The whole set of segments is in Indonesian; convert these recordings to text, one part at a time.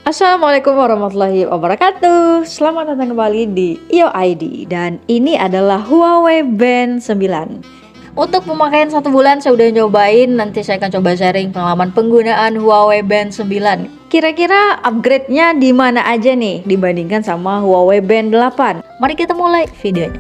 Assalamualaikum warahmatullahi wabarakatuh. Selamat datang kembali di IO ID dan ini adalah Huawei Band 9. Untuk pemakaian 1 bulan saya udah nyobain, nanti saya akan coba sharing pengalaman penggunaan Huawei Band 9. Kira-kira upgrade-nya di mana aja nih dibandingkan sama Huawei Band 8? Mari kita mulai videonya.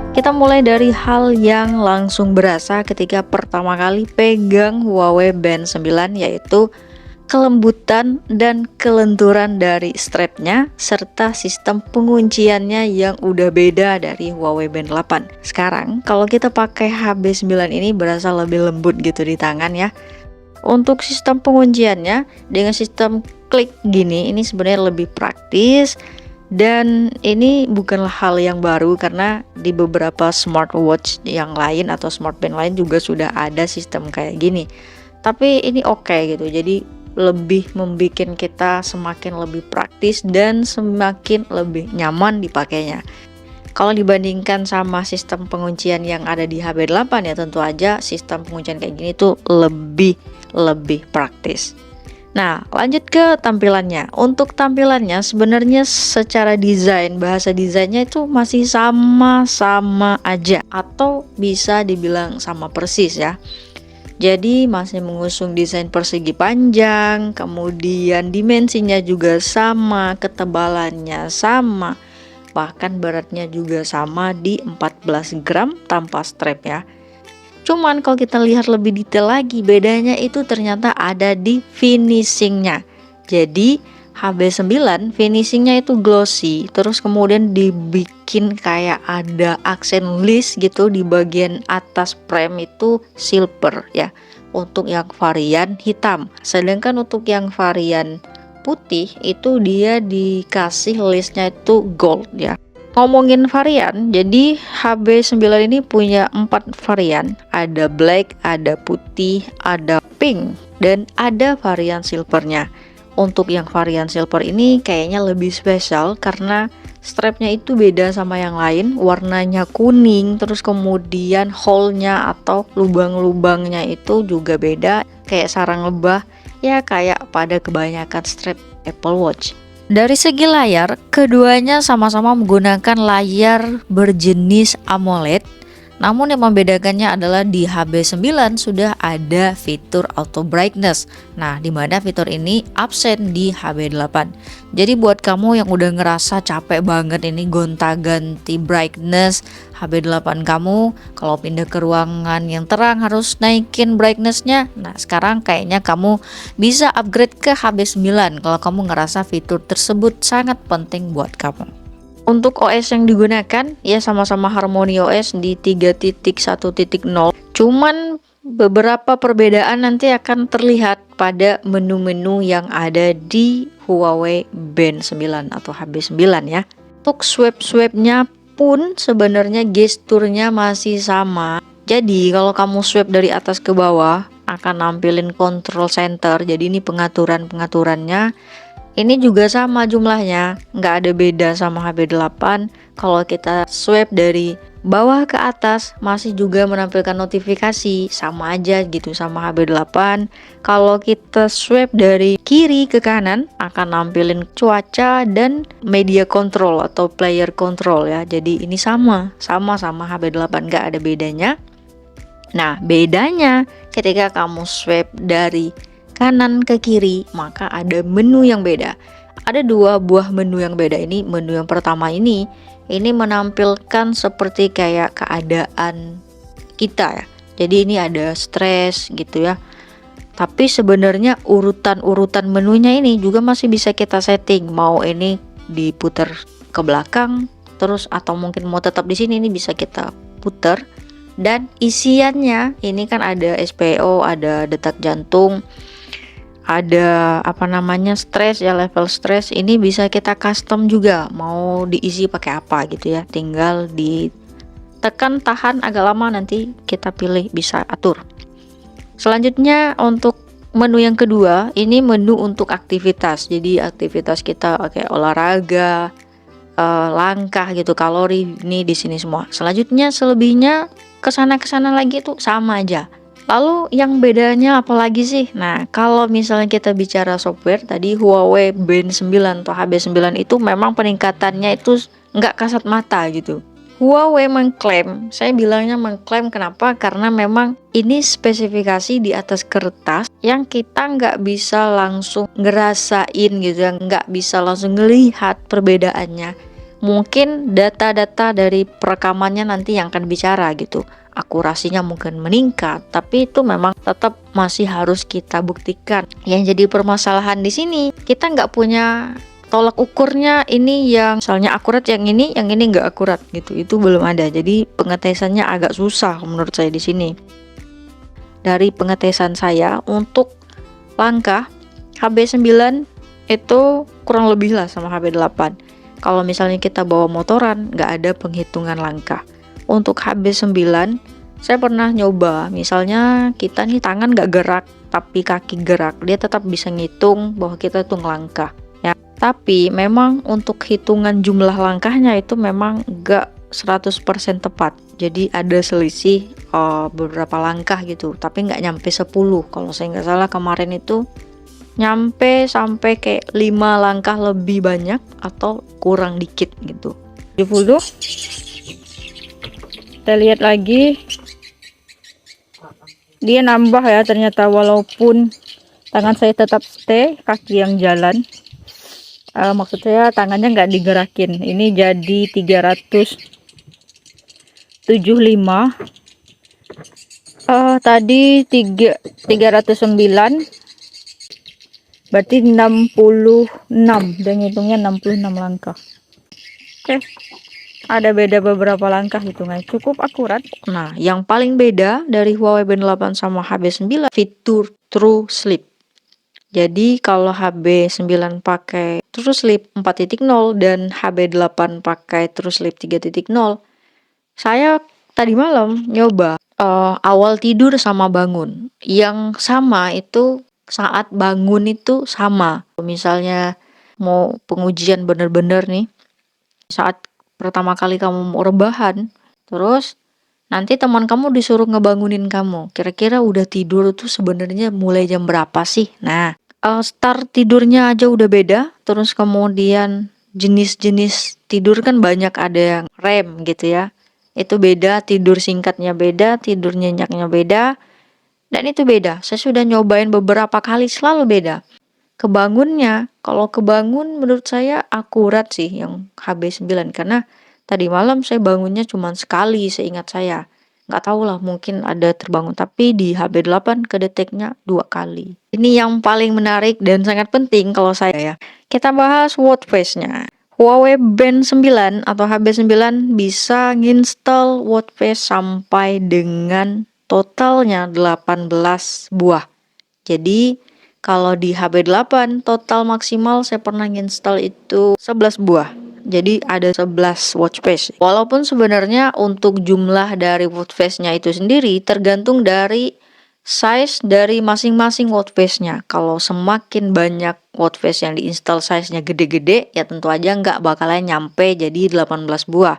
Kita mulai dari hal yang langsung berasa ketika pertama kali pegang Huawei Band 9, yaitu kelembutan dan kelenturan dari strapnya serta sistem pengunciannya yang udah beda dari Huawei Band 8. Sekarang kalau kita pakai HB9 ini berasa lebih lembut gitu di tangan ya. Untuk sistem pengunciannya dengan sistem klik gini, ini sebenarnya lebih praktis. Dan ini bukanlah hal yang baru karena di beberapa smartwatch yang lain atau smartband lain juga sudah ada sistem kayak gini. Tapi ini oke gitu. Jadi lebih membuat kita semakin lebih praktis dan semakin lebih nyaman dipakainya. Kalau dibandingkan sama sistem penguncian yang ada di HB8 ya tentu aja sistem penguncian kayak gini tuh lebih praktis. Nah, lanjut ke tampilannya. Untuk tampilannya sebenarnya secara desain, bahasa desainnya itu masih sama-sama aja atau bisa dibilang sama persis ya. Jadi masih mengusung desain persegi panjang, kemudian dimensinya juga sama, ketebalannya sama, bahkan beratnya juga sama di 14 gram tanpa strap ya. Cuman kalau kita lihat lebih detail lagi, bedanya itu ternyata ada di finishingnya. Jadi HB9 finishingnya itu glossy, terus kemudian dibikin kayak ada aksen list gitu di bagian atas frame itu silver ya, untuk yang varian hitam. Sedangkan untuk yang varian putih itu dia dikasih listnya itu gold ya. Ngomongin varian, jadi HB9 ini punya 4 varian. Ada black, ada putih, ada pink, dan ada varian silvernya. Untuk yang varian silver ini kayaknya lebih spesial karena strapnya itu beda sama yang lain. Warnanya kuning, terus kemudian hole-nya atau lubang-lubangnya itu juga beda. Kayak sarang lebah, ya kayak pada kebanyakan strap Apple Watch. Dari segi layar, keduanya sama-sama menggunakan layar berjenis AMOLED. Namun yang membedakannya adalah di HB9 sudah ada fitur auto brightness. Nah, di mana fitur ini absen di HB8. Jadi buat kamu yang udah ngerasa capek banget ini gonta-ganti brightness HB8 kamu, kalau pindah ke ruangan yang terang harus naikin brightnessnya. Nah, sekarang kayaknya kamu bisa upgrade ke HB9 kalau kamu ngerasa fitur tersebut sangat penting buat kamu. Untuk OS yang digunakan ya sama-sama Harmony OS di 3.1.0. Cuman beberapa perbedaan nanti akan terlihat pada menu-menu yang ada di Huawei Band 9 atau HB9 ya. Untuk swipe-nya pun sebenarnya gesturnya masih sama. Jadi kalau kamu swipe dari atas ke bawah akan nampilin control center. Jadi ini pengaturannya. Ini juga sama jumlahnya, nggak ada beda sama HB8. Kalau kita swipe dari bawah ke atas masih juga menampilkan notifikasi, sama aja gitu sama HB8. Kalau kita swipe dari kiri ke kanan akan nampilin cuaca dan media control atau player control ya. Jadi ini sama HB8, nggak ada bedanya. Nah, bedanya ketika kamu swipe dari kanan ke kiri maka ada menu yang beda. Ada 2 buah menu yang beda. Ini menu yang pertama ini menampilkan seperti kayak keadaan kita ya. Jadi ini ada stres gitu ya. Tapi sebenarnya urutan menunya ini juga masih bisa kita setting. Mau ini diputar ke belakang terus atau mungkin mau tetap di sini, ini bisa kita putar. Dan isiannya ini kan ada SPO, ada detak jantung, ada stres ya, level stres. Ini bisa kita custom juga, mau diisi pakai apa gitu ya, tinggal ditekan tahan agak lama, nanti kita pilih bisa atur. Selanjutnya untuk menu yang kedua, ini menu untuk aktivitas. Jadi aktivitas kita kayak olahraga, langkah gitu, kalori, ini di sini semua. Selanjutnya selebihnya kesana lagi tuh sama aja. Lalu yang bedanya apa lagi sih? Nah, kalau misalnya kita bicara software, tadi Huawei Band 9 atau HB9 itu memang peningkatannya itu nggak kasat mata gitu. Huawei mengklaim, saya bilangnya mengklaim kenapa? Karena memang ini spesifikasi di atas kertas yang kita nggak bisa langsung ngerasain gitu ya, nggak bisa langsung ngelihat perbedaannya. Mungkin data-data dari perekamannya nanti yang akan bicara gitu, akurasinya mungkin meningkat, tapi itu memang tetap masih harus kita buktikan. Yang jadi permasalahan di sini, kita nggak punya tolak ukurnya, ini yang misalnya akurat, yang ini nggak akurat gitu, itu belum ada. Jadi pengetesannya agak susah menurut saya di sini. Dari pengetesan saya untuk langkah HB9 itu kurang lebih lah sama HB8. Kalau misalnya kita bawa motoran, nggak ada penghitungan langkah. Untuk HB9, saya pernah nyoba, misalnya kita nih tangan nggak gerak, tapi kaki gerak, dia tetap bisa ngitung bahwa kita tuh ngelangkah. Ya, tapi memang untuk hitungan jumlah langkahnya itu memang nggak 100% tepat. Jadi ada selisih beberapa langkah gitu, tapi nggak nyampe 10. Kalau saya nggak salah kemarin itu nyampe sampai kayak 5 langkah lebih banyak atau kurang dikit gitu. 70. Kita lihat lagi, dia nambah ya ternyata, walaupun tangan saya tetap stay, kaki yang jalan. Maksud saya tangannya nggak digerakin. Ini jadi 375. Tadi 309. Berarti 66, dan hitungnya 66 langkah. Oke, ada beda beberapa langkah hitungannya, cukup akurat. Nah, yang paling beda dari Huawei Band 8 sama HB9, fitur True Sleep. Jadi kalau HB9 pakai True Sleep 4.0 dan HB8 pakai True Sleep 3.0, saya tadi malam nyoba awal tidur sama bangun. Yang sama itu saat bangun itu sama. Misalnya mau pengujian bener-bener nih, saat pertama kali kamu mau rebahan, terus nanti teman kamu disuruh ngebangunin kamu, kira-kira udah tidur tuh sebenarnya mulai jam berapa sih? Nah, start tidurnya aja udah beda. Terus kemudian jenis-jenis tidur kan banyak, ada yang REM gitu ya, itu beda, tidur singkatnya beda, tidur nyenyaknya beda. Dan itu beda, saya sudah nyobain beberapa kali, selalu beda. Kebangunnya, kalau kebangun menurut saya akurat sih yang HB9, karena tadi malam saya bangunnya cuma sekali seingat saya. Nggak tahu lah, mungkin ada terbangun, tapi di HB8 kedeteknya 2 kali. Ini yang paling menarik dan sangat penting kalau saya ya. Kita bahas watch face-nya. Huawei Band 9 atau HB9 bisa nginstal watch face sampai dengan totalnya 18 buah. Jadi kalau di HB8 total maksimal saya pernah nginstal itu 11 buah. Jadi ada 11 watch face. Walaupun sebenarnya untuk jumlah dari watch face-nya itu sendiri tergantung dari size dari masing-masing watch face-nya. Kalau semakin banyak watch face yang diinstal size-nya gede-gede, ya tentu aja nggak bakalan nyampe jadi 18 buah.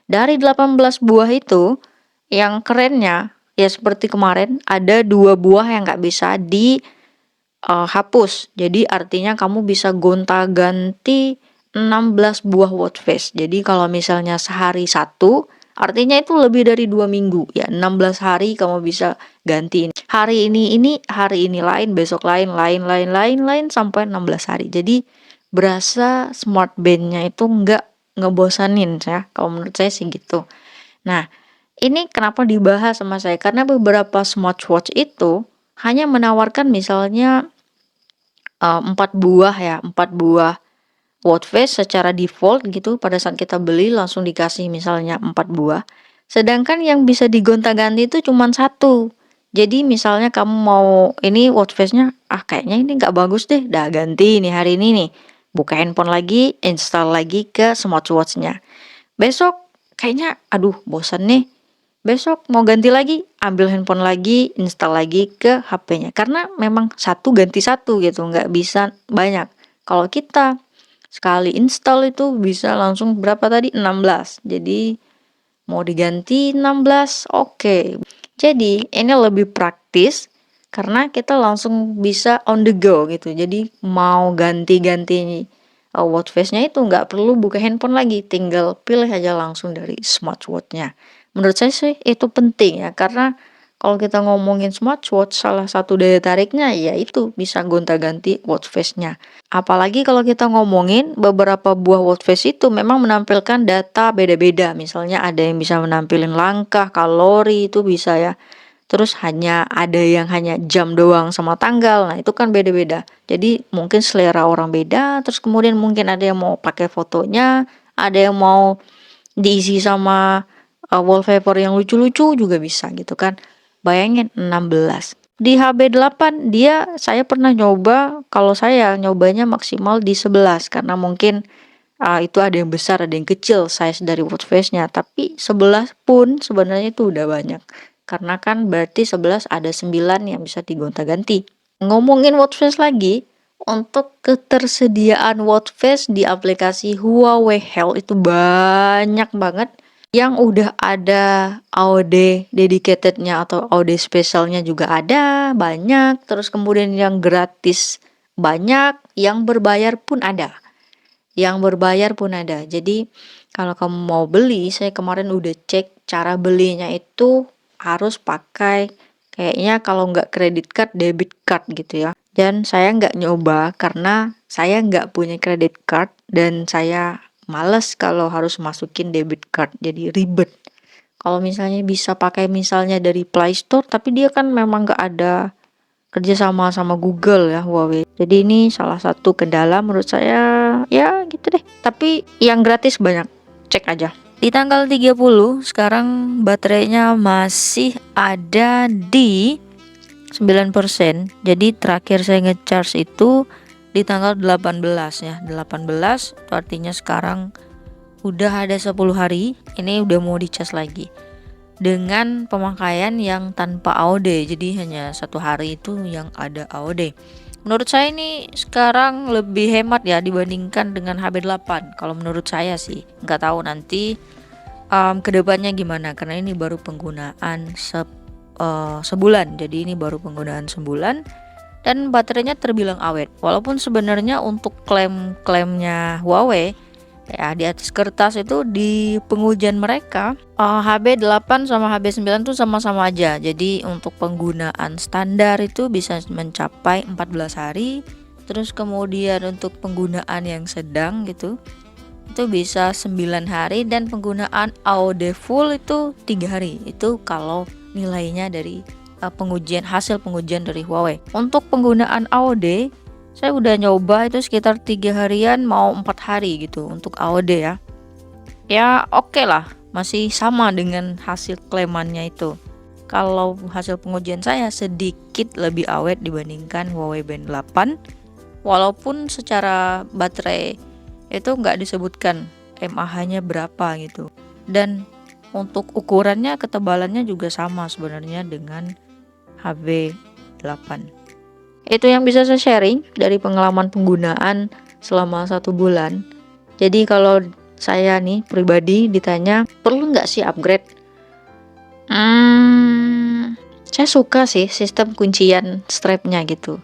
Dari 18 buah itu, yang kerennya ya seperti kemarin, ada 2 buah yang nggak bisa dihapus. Jadi artinya kamu bisa gonta-ganti 16 buah watch face. Jadi kalau misalnya sehari satu, artinya itu lebih dari 2 minggu ya, 16 hari kamu bisa gantiin. Hari ini, hari ini lain, besok lain, lain sampai 16 hari. Jadi berasa smart band-nya itu nggak ngebosanin ya. Kalau menurut saya sih gitu. Nah, ini kenapa dibahas sama saya? Karena beberapa smartwatch itu hanya menawarkan misalnya 4 buah ya, 4 buah watch face secara default gitu. Pada saat kita beli langsung dikasih misalnya 4 buah. Sedangkan yang bisa digonta-ganti itu cuma 1. Jadi misalnya kamu mau ini watch face-nya, kayaknya ini nggak bagus deh, dah ganti nih hari ini nih. Buka handphone lagi, install lagi ke smartwatch-nya. Besok kayaknya aduh bosan nih. Besok mau ganti lagi, ambil handphone lagi, install lagi ke HP-nya. Karena memang satu ganti satu gitu, nggak bisa banyak. Kalau kita sekali install itu bisa langsung berapa tadi? 16. Jadi mau diganti 16, oke. Jadi ini lebih praktis karena kita langsung bisa on the go gitu. Jadi mau ganti-ganti watch face-nya itu nggak perlu buka handphone lagi, tinggal pilih aja langsung dari smartwatch-nya. Menurut saya sih itu penting ya, karena kalau kita ngomongin smartwatch, salah satu daya tariknya ya itu bisa gonta-ganti watch face-nya. Apalagi kalau kita ngomongin beberapa buah watch face itu memang menampilkan data beda-beda. Misalnya ada yang bisa menampilkan langkah, kalori itu bisa ya. Terus ada yang hanya jam doang sama tanggal. Nah, itu kan beda-beda. Jadi mungkin selera orang beda, terus kemudian mungkin ada yang mau pakai fotonya, ada yang mau diisi sama wallpaper yang lucu-lucu juga bisa gitu kan. Bayangin 16. Di HB8 saya pernah nyoba, kalau saya nyobanya maksimal di 11 karena mungkin itu ada yang besar, ada yang kecil size dari watch face-nya, tapi 11 pun sebenarnya itu udah banyak. Karena kan berarti 11 ada 9 yang bisa digonta-ganti. Ngomongin watch face lagi, untuk ketersediaan watch face di aplikasi Huawei Health itu banyak banget. Yang udah ada AOD dedicatednya atau AOD spesialnya juga ada, banyak. Terus kemudian yang gratis banyak, yang berbayar pun ada. Jadi kalau kamu mau beli, saya kemarin udah cek cara belinya itu harus pakai kayaknya kalau nggak credit card, debit card gitu ya. Dan saya nggak nyoba karena saya nggak punya credit card dan saya males kalau harus masukin debit card, jadi ribet. Kalau misalnya bisa pakai misalnya dari Play Store, tapi dia kan memang nggak ada kerjasama sama Google ya Huawei. Jadi ini salah satu kendala menurut saya, ya gitu deh. Tapi yang gratis banyak, cek aja. Di tanggal 30 sekarang baterainya masih ada di 9%. Jadi terakhir saya ngecharge itu di tanggal 18 ya. 18 itu artinya sekarang udah ada 10 hari. Ini udah mau dicas lagi dengan pemakaian yang tanpa AOD. Jadi hanya 1 hari itu yang ada AOD. Menurut saya ini sekarang lebih hemat ya dibandingkan dengan HB8. Kalau menurut saya sih, nggak tahu nanti kedepannya gimana, karena ini baru penggunaan sebulan. Jadi ini baru penggunaan sebulan dan baterainya terbilang awet. Walaupun sebenarnya untuk klaimnya Huawei ya di atas kertas itu di pengujian mereka HB8 sama HB9 tuh sama-sama aja. Jadi untuk penggunaan standar itu bisa mencapai 14 hari. Terus kemudian untuk penggunaan yang sedang gitu itu bisa 9 hari, dan penggunaan AOD full itu 3 hari. Itu kalau nilainya dari hasil pengujian dari Huawei. Untuk penggunaan AOD saya udah nyoba itu sekitar 3 harian mau 4 hari gitu untuk AOD ya. Ya oke lah, masih sama dengan hasil klaimannya itu. Kalau hasil pengujian saya sedikit lebih awet dibandingkan Huawei Band 8. Walaupun secara baterai itu nggak disebutkan mAh-nya berapa gitu. Dan untuk ukurannya, ketebalannya juga sama sebenarnya dengan HB8. Itu yang bisa saya sharing dari pengalaman penggunaan selama 1 bulan. Jadi kalau saya nih pribadi ditanya perlu nggak sih upgrade? Saya suka sih sistem kuncian strapnya gitu.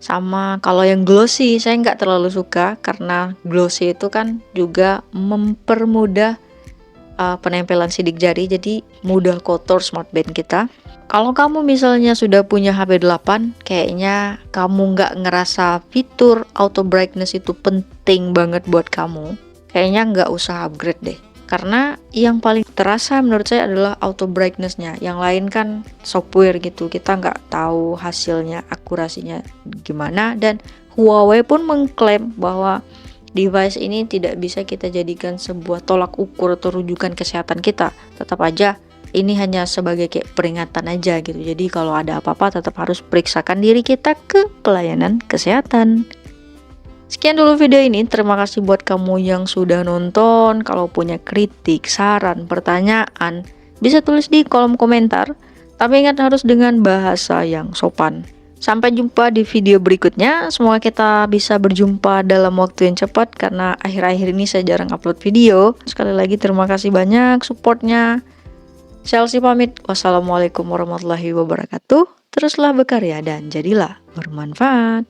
Sama kalau yang glossy saya nggak terlalu suka, karena glossy itu kan juga mempermudah penempelan sidik jari, jadi mudah kotor smartband kita. Kalau kamu misalnya sudah punya HB8, kayaknya kamu nggak ngerasa fitur auto brightness itu penting banget buat kamu, kayaknya nggak usah upgrade deh. Karena yang paling terasa menurut saya adalah auto brightness-nya. Yang lain kan software gitu, kita nggak tahu hasilnya, akurasinya gimana. Dan Huawei pun mengklaim bahwa device ini tidak bisa kita jadikan sebuah tolak ukur atau rujukan kesehatan kita. Tetap aja ini hanya sebagai kayak peringatan aja gitu. Jadi kalau ada apa-apa tetap harus periksakan diri kita ke pelayanan kesehatan. Sekian dulu video ini, terima kasih buat kamu yang sudah nonton. Kalau punya kritik, saran, pertanyaan, bisa tulis di kolom komentar. Tapi ingat harus dengan bahasa yang sopan. Sampai jumpa di video berikutnya. Semoga kita bisa berjumpa dalam waktu yang cepat, karena akhir-akhir ini saya jarang upload video. Sekali lagi terima kasih banyak supportnya. Chelsea pamit. Wassalamualaikum warahmatullahi wabarakatuh. teruslah berkarya dan jadilah bermanfaat.